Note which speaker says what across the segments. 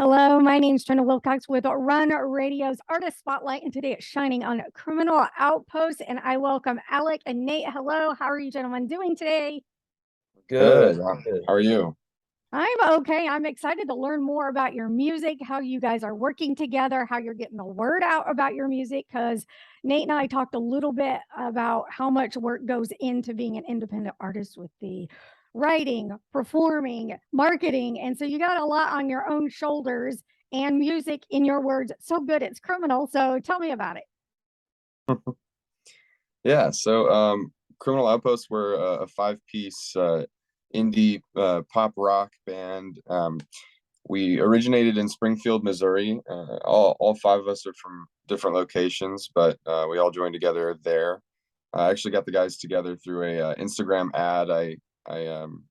Speaker 1: Hello, my name's Trina Wilcox with Run Radio's Artist Spotlight, and today it's shining on Criminal Outpost, and I welcome Alec and Nate. Hello, how are you gentlemen doing today?
Speaker 2: Good.
Speaker 3: Good. How are you?
Speaker 1: I'm okay. I'm excited to learn more about your music, how you guys are working together, how you're getting the word out about your music, because Nate and I talked a little bit about how much work goes into being an independent artist with the writing, performing, marketing. And so you got a lot on your own shoulders and music, in your words, so good it's criminal. So tell me about it.
Speaker 3: Yeah, so Criminal Outpost, we're a five-piece indie pop rock band. We originated in Springfield, Missouri. All five of us are from different locations, but we all joined together there. I actually got the guys together through a Instagram ad. I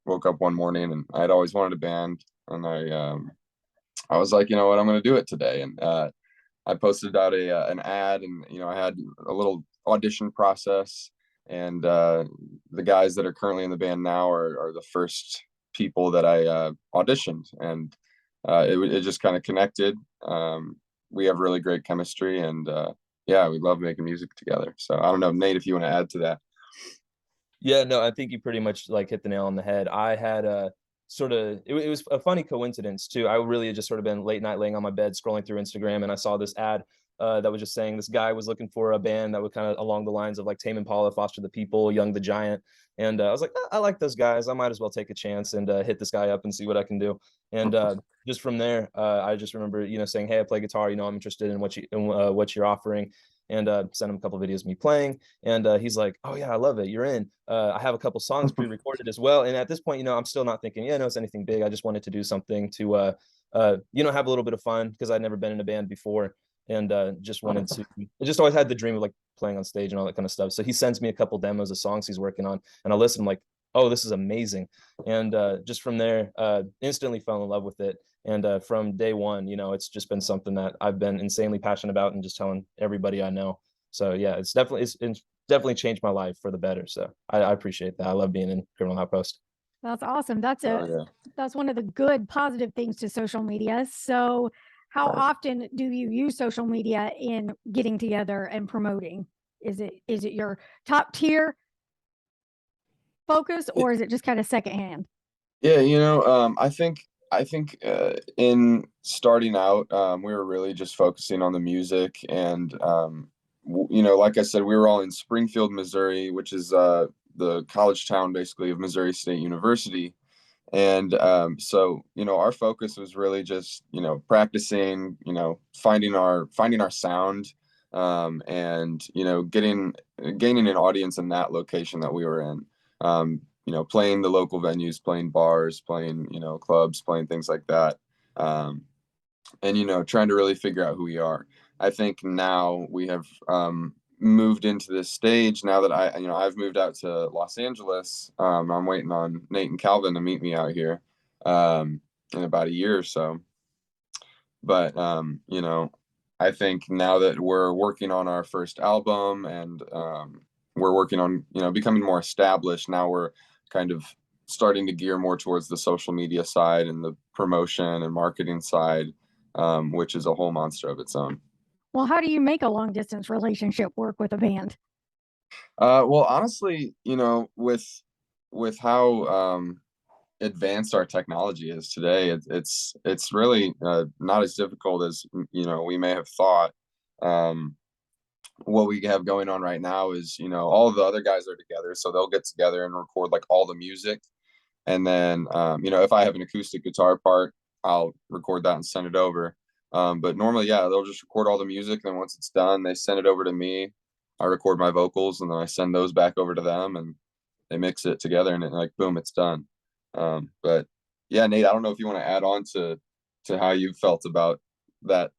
Speaker 3: woke up one morning and I'd always wanted a band, and I was like, you know what, I'm going to do it today. And I posted out an ad, and I had a little audition process, and the guys that are currently in the band now are the first people that I auditioned, and it just kind of connected. We have really great chemistry, and yeah, we love making music together. So I don't know, Nate, if you want to add to that.
Speaker 2: Yeah, no, I think you pretty much like hit the nail on the head. I had a it was a funny coincidence too. I really had just sort of been late night laying on my bed scrolling through Instagram, and I saw this ad that was just saying this guy was looking for a band that was kind of along the lines of like Tame Impala, Foster the People, Young the Giant. And I was like, I like those guys. I might as well take a chance and hit this guy up and see what I can do. And just from there, I just remember, saying, hey, I play guitar. I'm interested in what you're offering. And sent him a couple of videos of me playing, and he's like, oh yeah, I love it, you're in. I have a couple songs pre-recorded as well, and at this point, I'm still not thinking, yeah, no, it's anything big. I just wanted to do something to have a little bit of fun, because I'd never been in a band before, and just wanted to, I just always had the dream of like playing on stage and all that kind of stuff. So he sends me a couple demos of songs he's working on, and I listen, I'm like, oh, this is amazing. And just from there, instantly fell in love with it. And from day one, it's just been something that I've been insanely passionate about, and just telling everybody I know. So yeah, it's definitely changed my life for the better. So I appreciate that. I love being in Criminal Outpost.
Speaker 1: That's awesome.
Speaker 3: Oh yeah.
Speaker 1: That's one of the good positive things to social media. So how
Speaker 3: Right.
Speaker 1: often do you use social media in getting together and promoting? Is it your top tier focus, or is it just kind of secondhand?
Speaker 3: Yeah, I think in starting out, we were really just focusing on the music, and like I said, we were all in Springfield, Missouri, which is the college town basically of Missouri State University. And so our focus was really just practicing, finding our sound, and gaining an audience in that location that we were in. Playing the local venues, playing bars, playing clubs, playing things like that, and trying to really figure out who we are. I think now we have moved into this stage now that I've moved out to Los Angeles. I'm waiting on Nate and Calvin to meet me out here in about a year or so. But I think now that we're working on our first album, and we're working on becoming more established, now we're kind of starting to gear more towards the social media side and the promotion and marketing side, which is a whole monster of its own.
Speaker 1: Well, how do you make a long distance relationship work with a band?
Speaker 3: Well, honestly, with how advanced our technology is today, it's really not as difficult as we may have thought. Um, what we have going on right now is all the other guys are together, so they'll get together and record like all the music, and then if I have an acoustic guitar part, I'll record that and send it over. But normally, yeah, they'll just record all the music, and then once it's done, they send it over to me. I record my vocals, and then I send those back over to them, and they mix it together, and like boom, it's done. But yeah, Nate, I don't know if you want to add on to how you felt about that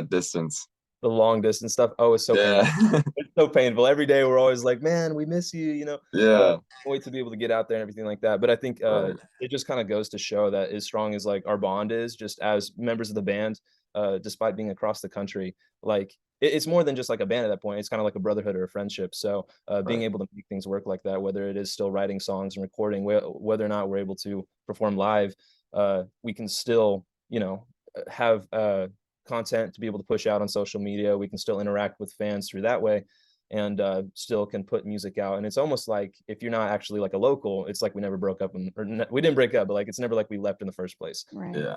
Speaker 3: distance.
Speaker 2: The long distance stuff, oh, it's so
Speaker 3: Yeah.
Speaker 2: painful. It's so painful. Every day we're always like, man, we miss you,
Speaker 3: Yeah.
Speaker 2: wait to be able to get out there and everything like that. But I think
Speaker 3: Right.
Speaker 2: it just kind of goes to show that as strong as like our bond is, just as members of the band, despite being across the country, like it's more than just like a band at that point. It's kind of like a brotherhood or a friendship. So being
Speaker 3: Right.
Speaker 2: able to make things work like that, whether it is still writing songs and recording, whether or not we're able to perform live, we can still have content to be able to push out on social media. We can still interact with fans through that way, and still can put music out. And it's almost like if you're not actually like a local, it's like we never broke up, we didn't break up, but like it's never like we left in the first place.
Speaker 1: Right.
Speaker 3: Yeah,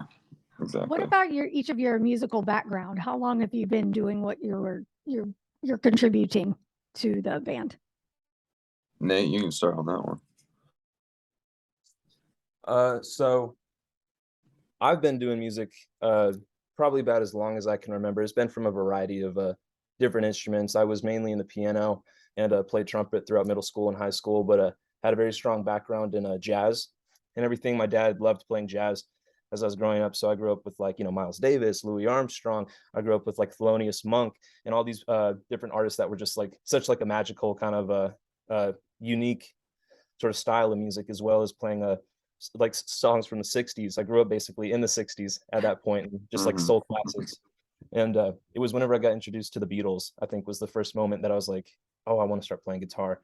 Speaker 3: exactly.
Speaker 1: What about each of your musical background? How long have you been doing what you're contributing to the band?
Speaker 3: Nate, you can start on that one.
Speaker 2: So I've been doing music probably about as long as I can remember. It's been from a variety of different instruments. I was mainly in the piano and played trumpet throughout middle school and high school, but had a very strong background in jazz and everything. My dad loved playing jazz as I was growing up. So I grew up with like, Miles Davis, Louis Armstrong. I grew up with like Thelonious Monk and all these different artists that were just like such like a magical kind of unique sort of style of music, as well as playing like songs from the 60s. I grew up basically in the 60s at that point, just like soul classics. And it was whenever I got introduced to the Beatles, I think was the first moment that I was like, oh, I want to start playing guitar.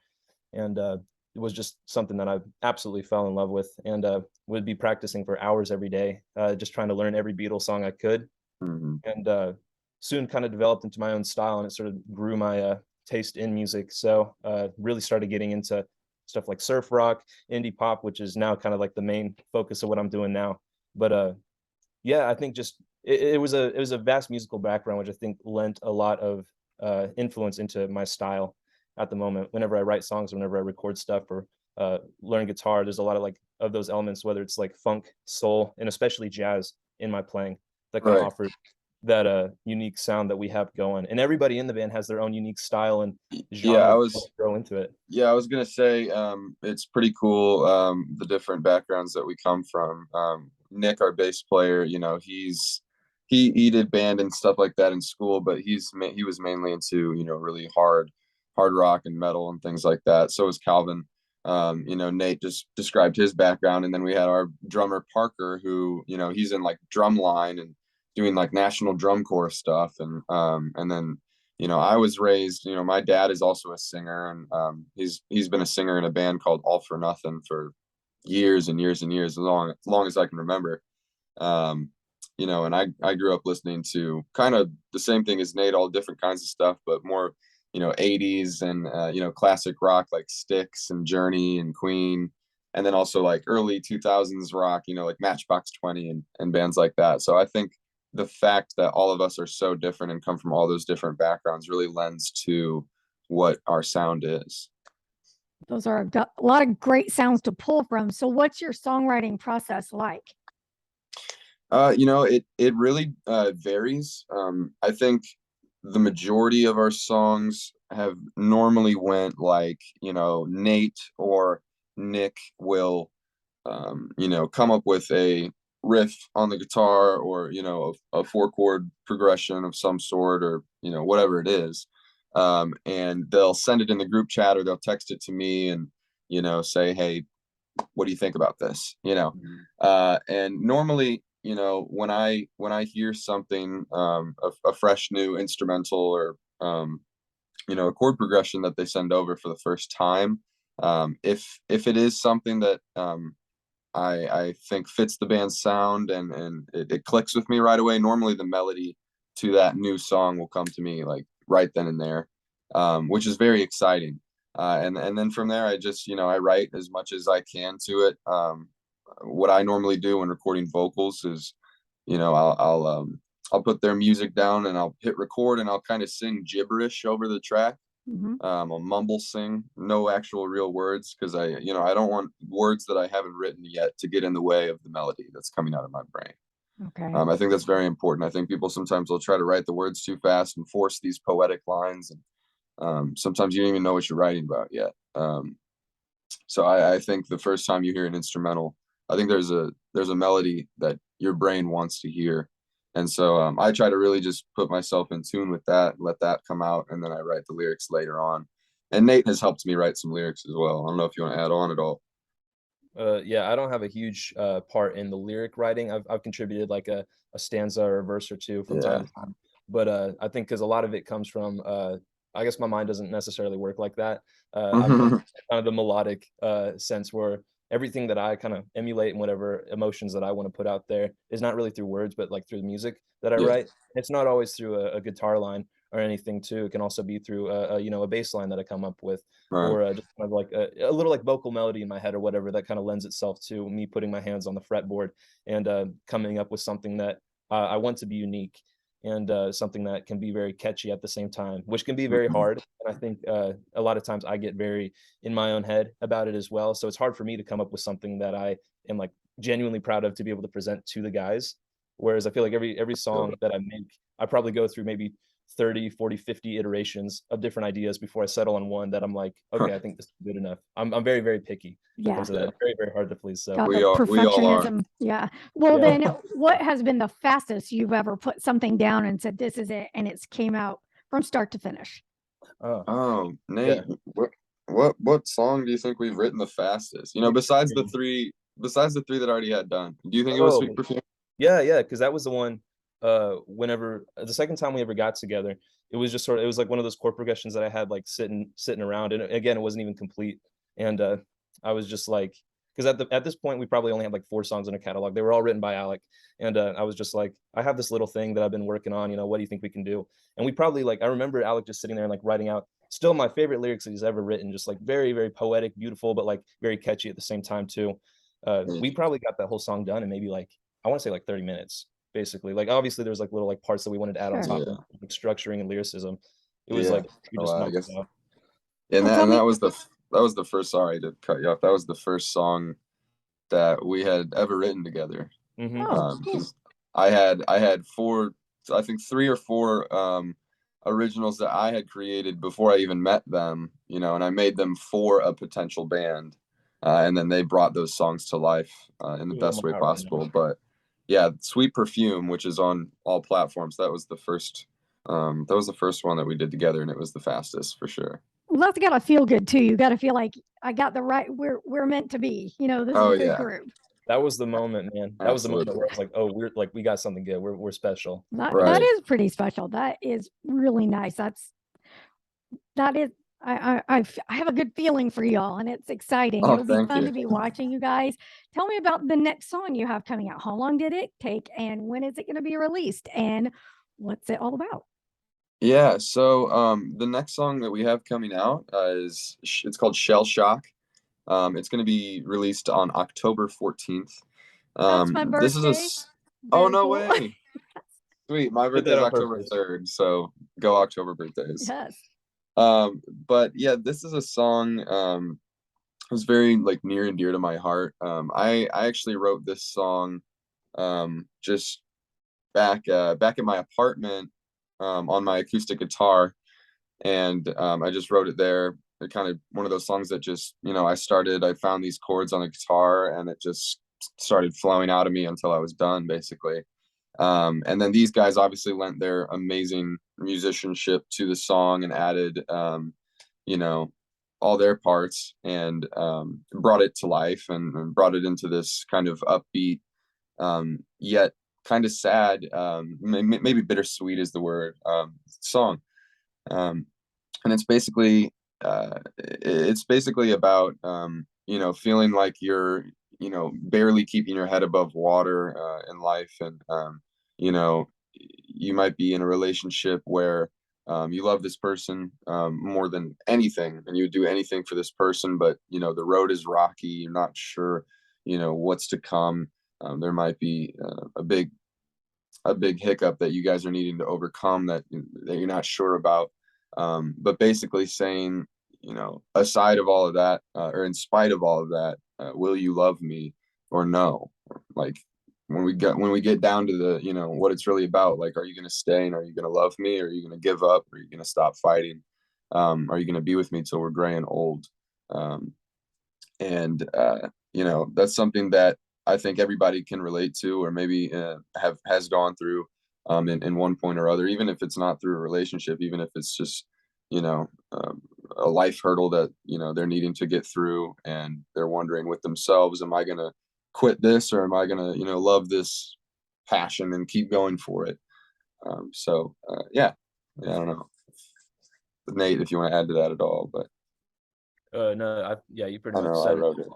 Speaker 2: And it was just something that I absolutely fell in love with, and would be practicing for hours every day, just trying to learn every Beatles song I could. And soon kind of developed into my own style, and it sort of grew my taste in music. So really started getting into stuff like surf rock, indie pop, which is now kind of like the main focus of what I'm doing now. But yeah, I think just it was a vast musical background, which I think lent a lot of influence into my style at the moment. Whenever I write songs, whenever I record stuff or learn guitar, there's a lot of like of those elements, whether it's like funk, soul, and especially jazz in my playing, that kind of offers that unique sound that we have going. And everybody in the band has their own unique style and genre to throw into it.
Speaker 3: Yeah, I was gonna say it's pretty cool, the different backgrounds that we come from. Nick, our bass player, he did band and stuff like that in school, but he was mainly into really hard rock and metal and things like that. So was Calvin. Nate just described his background, and then we had our drummer Parker, who he's in like drumline and doing like national drum corps stuff, and then I was raised, my dad is also a singer, and he's been a singer in a band called All for Nothing for years and years and years, as long as I can remember. And I grew up listening to kind of the same thing as Nate, all different kinds of stuff, but more 80s and classic rock like Styx and Journey and Queen, and then also like early 2000s rock, like Matchbox 20 and bands like that. So I think the fact that all of us are so different and come from all those different backgrounds really lends to what our sound is.
Speaker 1: Those are a lot of great sounds to pull from. So what's your songwriting process like?
Speaker 3: It really varies. I think the majority of our songs have normally went like, Nate or Nick will, come up with a riff on the guitar, or a 4-chord progression of some sort, or whatever it is, and they'll send it in the group chat, or they'll text it to me and say, hey, what do you think about this? And normally, when I hear something, a fresh new instrumental, or a chord progression that they send over for the first time, if it is something that I think fits the band's sound, and it clicks with me right away, normally the melody to that new song will come to me like right then and there, which is very exciting. And then from there, I just, I write as much as I can to it. What I normally do when recording vocals is, I'll put their music down and I'll hit record, and I'll kind of sing gibberish over the track. I'll mumble sing, no actual real words, because I don't want words that I haven't written yet to get in the way of the melody that's coming out of my brain.
Speaker 1: Okay.
Speaker 3: I think that's very important. I think people sometimes will try to write the words too fast and force these poetic lines, and sometimes you don't even know what you're writing about yet. So I think the first time you hear an instrumental, I think there's a melody that your brain wants to hear. And so I try to really just put myself in tune with that, let that come out, and then I write the lyrics later on. And Nate has helped me write some lyrics as well. I don't know if you want to add on at all.
Speaker 2: Yeah, I don't have a huge part in the lyric writing. I've contributed like a stanza or a verse or two from time to time. But I think because a lot of it comes from, I guess my mind doesn't necessarily work like that. I'm kind of the melodic sense, where everything that I kind of emulate and whatever emotions that I want to put out there is not really through words, but like through the music that I
Speaker 3: Yeah.
Speaker 2: write. It's not always through a guitar line or anything too. It can also be through a bass line that I come up with,
Speaker 3: Right.
Speaker 2: or just kind of like a little like vocal melody in my head or whatever that kind of lends itself to me putting my hands on the fretboard and coming up with something that I want to be unique and something that can be very catchy at the same time, which can be very
Speaker 3: Mhm.
Speaker 2: hard. And I think a lot of times I get very in my own head about it as well. So it's hard for me to come up with something that I am like genuinely proud of to be able to present to the guys. Whereas I feel like every song that I make, I probably go through maybe 30, 40, 50 iterations of different ideas before I settle on one that I'm like, okay, I think this is good enough. I'm very, very picky when it
Speaker 1: Yeah.
Speaker 2: comes to that. Very, very hard to please. So
Speaker 1: Got
Speaker 3: We
Speaker 1: the
Speaker 3: all are.
Speaker 1: perfectionism. Yeah. Well,
Speaker 2: Yeah.
Speaker 1: then what has been the fastest you've ever put something down and said, this is it, and it's came out from start to finish?
Speaker 2: Oh,
Speaker 3: Nate, what song do you think we've written the fastest? You know, besides the three that I already had done. Do you think it was Sweet Perfume?
Speaker 2: Yeah, because that was the one, whenever the second time we ever got together, it was just it was like one of those chord progressions that I had like sitting around, and again, it wasn't even complete. And I was just like, because at this point we probably only had like 4 songs in a catalog. They were all written by Alec, and I was just like, I have this little thing that I've been working on. What do you think we can do? And we probably like, I remember Alec just sitting there and like writing out still my favorite lyrics that he's ever written, just like very, very poetic, beautiful, but like very catchy at the same time too. We probably got that whole song done in maybe like, I want to say like 30 minutes, basically. Like obviously there was like little like parts that we wanted to add on
Speaker 1: Sure.
Speaker 2: top of like structuring and lyricism. It was
Speaker 3: Yeah.
Speaker 2: like we just
Speaker 3: I
Speaker 2: knocked
Speaker 3: guess.
Speaker 2: it out.
Speaker 3: And
Speaker 1: Well, tell me-
Speaker 3: that was the first. Sorry to cut you off. That was the first song that we had ever written together.
Speaker 2: Mhm.
Speaker 1: Oh, cool.
Speaker 3: 'Cause I had 4, I think 3 or 4 originals that I had created before I even met them. And I made them for a potential band, and then they brought those songs to life in the
Speaker 2: Yeah,
Speaker 3: best
Speaker 2: I'm
Speaker 3: way
Speaker 2: out right now.
Speaker 3: possible. But yeah, Sweet Perfume, which is on all platforms, that was the first. That was the first one that we did together, and it was the fastest for sure.
Speaker 1: Well, that's got to feel good too. You got to feel like I got the right, we're meant to be, this
Speaker 3: Oh,
Speaker 1: is a good
Speaker 3: yeah.
Speaker 1: group.
Speaker 2: That was the moment, man. That was the moment
Speaker 3: Absolutely.
Speaker 2: where I was like, oh, we're like, we got something good. We're special.
Speaker 1: That
Speaker 3: Right.
Speaker 1: is pretty special. That is really nice. That is, I have a good feeling for y'all, and it's exciting.
Speaker 3: Oh,
Speaker 1: It'll be
Speaker 3: thank
Speaker 1: fun
Speaker 3: you.
Speaker 1: to be watching you guys. Tell me about the next song you have coming out. How long did it take, and when is it going to be released, and what's it all about?
Speaker 3: Yeah, so the next song that we have coming out it's called Shell Shock. It's going to be released on October 14th.
Speaker 1: That's my
Speaker 3: This is
Speaker 1: birthday.
Speaker 3: oh,
Speaker 1: Very
Speaker 3: no
Speaker 1: cool.
Speaker 3: way. Sweet. My
Speaker 2: Did
Speaker 3: birthday
Speaker 2: that
Speaker 3: is
Speaker 2: on
Speaker 3: October
Speaker 2: purpose.
Speaker 3: 3rd, so go October birthdays.
Speaker 1: Yes.
Speaker 3: But yeah, this is a song it was very like near and dear to my heart. I actually wrote this song just back at my apartment on my acoustic guitar, and I just wrote it there. It kind of one of those songs that just I found these chords on the guitar, and it just started flowing out of me until I was done, basically. And then these guys obviously lent their amazing musicianship to the song and added all their parts, and brought it to life, and brought it into this kind of upbeat, yet kind of sad, maybe bittersweet is the word, song. And it's basically about feeling like you're barely keeping your head above water in life, and you might be in a relationship where you love this person more than anything, and you would do anything for this person, but the road is rocky. You're not sure what's to come. There might be a big hiccup that you guys are needing to overcome that you're not sure about. But basically saying, aside of all of that, or in spite of all of that, will you love me or no? Like when we get down to the, what it's really about, like, are you going to stay, and are you going to love me, or are you going to give up, or are you going to stop fighting? Are you going to be with me till we're gray and old? And that's something that I think everybody can relate to, or maybe has gone through in one point or other, even if it's not through a relationship, even if it's just a life hurdle that they're needing to get through, and they're wondering with themselves, am I gonna quit this, or am I gonna love this passion and keep going for it? Yeah, I don't know, Nate, if you want to add to that at all, but
Speaker 2: No, yeah, you pretty
Speaker 3: I
Speaker 2: much
Speaker 3: know I
Speaker 2: said it.
Speaker 3: wrote it.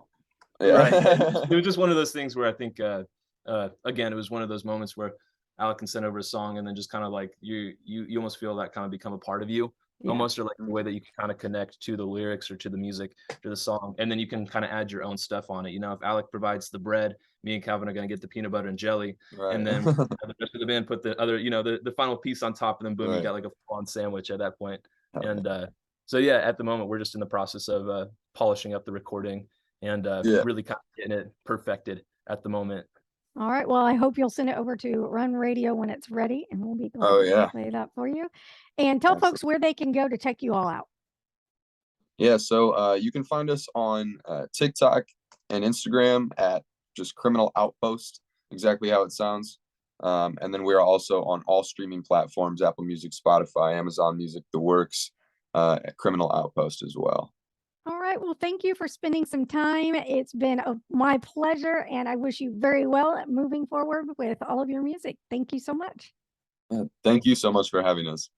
Speaker 2: Right.
Speaker 3: Yeah.
Speaker 2: It was just one of those things where I think, again, it was one of those moments where Alec can send over a song and then just kind of like you almost feel that kind of become a part of you,
Speaker 1: Yeah.
Speaker 2: almost, or like the way that you can kind of connect to the lyrics or to the music, to the song, and then you can kind of add your own stuff on it. You know, if Alec provides the bread, me and Calvin are going to get the peanut butter and jelly,
Speaker 3: Right.
Speaker 2: and then the rest of the band put the other, you know, the final piece on top, and then boom, you
Speaker 3: Right.
Speaker 2: got like a full-on sandwich at that point.
Speaker 3: Oh, yeah.
Speaker 2: And so yeah, at the moment we're just in the process of polishing up the recording and
Speaker 3: Yeah.
Speaker 2: really kind of getting it perfected at the moment.
Speaker 1: All right. Well, I hope you'll send it over to Run Radio when it's ready, and we'll be glad
Speaker 3: Oh,
Speaker 1: to
Speaker 3: yeah.
Speaker 1: play that for you. And tell
Speaker 3: Absolutely.
Speaker 1: folks where they can go to check you all out.
Speaker 3: Yeah, so you can find us on TikTok and Instagram at just Criminal Outpost, exactly how it sounds. And then we are also on all streaming platforms: Apple Music, Spotify, Amazon Music, the works, at Criminal Outpost as well.
Speaker 1: All right. Well, thank you for spending some time. It's been my pleasure, and I wish you very well moving forward with all of your music. Thank you so much.
Speaker 3: Thank you so much for having us.